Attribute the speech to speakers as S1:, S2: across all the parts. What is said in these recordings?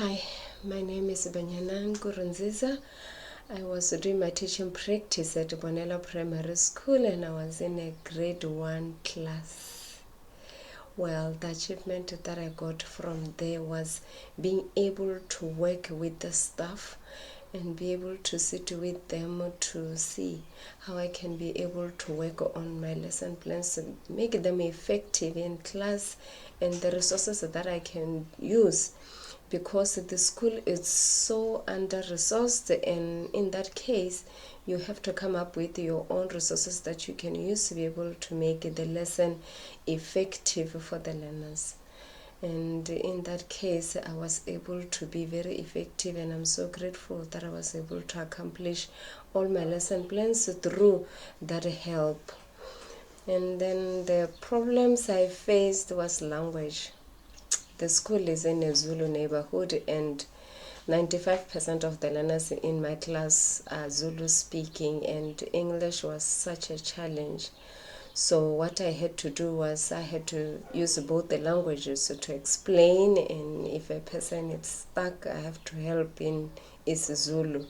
S1: Hi, my name is Banyana Nkurunziza. I was doing my teaching practice at Bonella Primary School and I was in a grade 1 class. Well, the achievement that I got from there was being able to work with the staff and be able to sit with them to see how I can be able to work on my lesson plans to make them effective in class and the resources that I can use, because the school is so under-resourced, and in that case you have to come up with your own resources that you can use to be able to make the lesson effective for the learners. And in that case I was able to be very effective, and I'm so grateful that I was able to accomplish all my lesson plans through that help. And then the problems I faced was language. The school is in a Zulu neighborhood and 95% of the learners in my class are Zulu speaking, and English was such a challenge. So what I had to do was I had to use both the languages to explain, and if a person is stuck, I have to help in is Zulu.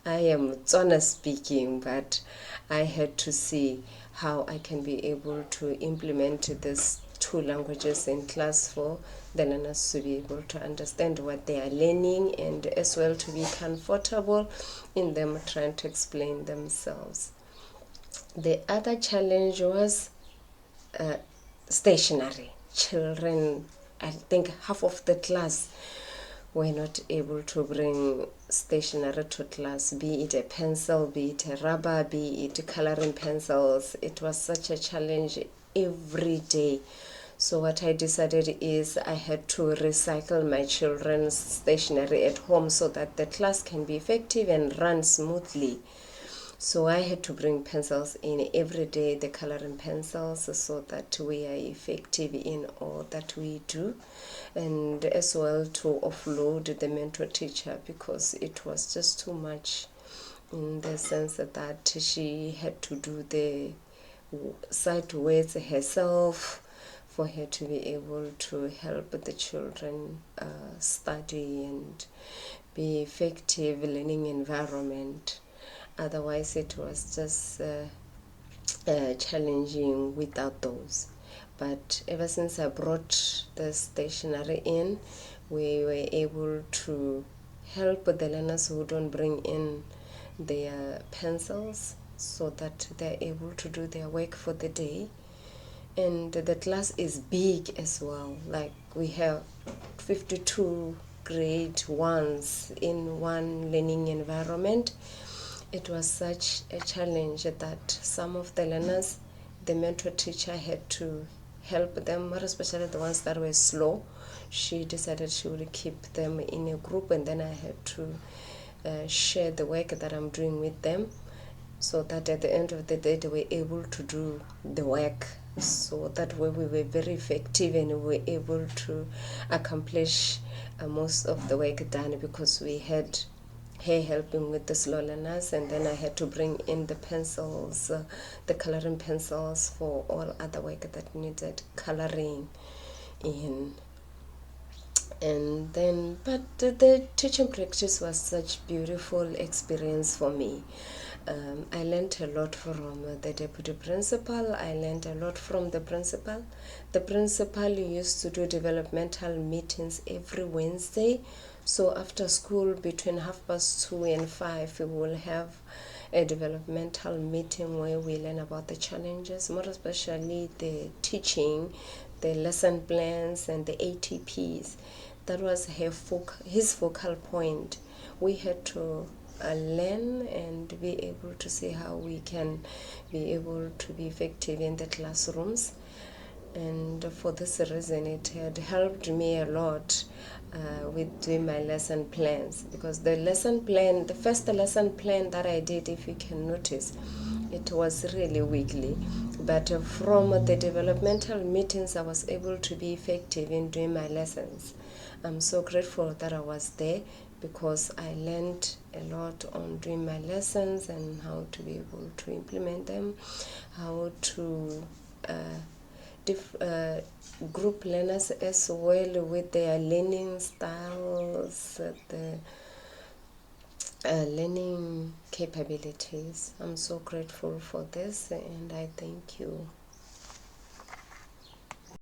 S1: I am Tswana speaking, but I had to see how I can be able to implement these two languages in class for the learners to be able to understand what they are learning, and as well to be comfortable in them trying to explain themselves. The other challenge was stationery. Children, I think half of the class were not able to bring stationery to class, be it a pencil, be it a rubber, be it coloring pencils. It was such a challenge every day. So what I decided is I had to recycle my children's stationery at home so that the class can be effective and run smoothly. So I had to bring pencils in every day, the coloring pencils, so that we are effective in all that we do, and as well to offload the mentor teacher, because it was just too much, in the sense that she had to do the side words herself for her to be able to help the children study and be effective learning environment. Otherwise it was just challenging without those. But ever since I brought the stationery in, we were able to help the learners who don't bring in their pencils, so that they're able to do their work for the day. And the class is big as well, like we have 52 grade ones in one learning environment. It was such a challenge that some of the learners, the mentor teacher had to help them, more especially the ones that were slow. She decided she would keep them in a group, and then I had to share the work that I'm doing with them, so that at the end of the day they were able to do the work. So that way we were very effective and we were able to accomplish most of the work done, because we had her helping with the slow learners, and then I had to bring in the pencils, the coloring pencils for all other work that needed coloring in. And then, but the teaching practice was such beautiful experience for me. I learned a lot from the deputy principal. I learned a lot from the principal. The principal used to do developmental meetings every Wednesday. So after school, between 2:30 and 5, we will have a developmental meeting where we learn about the challenges, more especially the teaching, the lesson plans, and the ATPs. That was his focal point. We had to learn and be able to see how we can be able to be effective in the classrooms. And for this reason it had helped me a lot with doing my lesson plans, because the first lesson plan that I did, if you can notice, it was really weekly. But from the developmental meetings I was able to be effective in doing my lessons. I'm so grateful that I was there, because I learned a lot on doing my lessons and how to be able to implement them, how to group learners as well with their learning style, skills, the learning capabilities. I'm so grateful for this, and I thank you.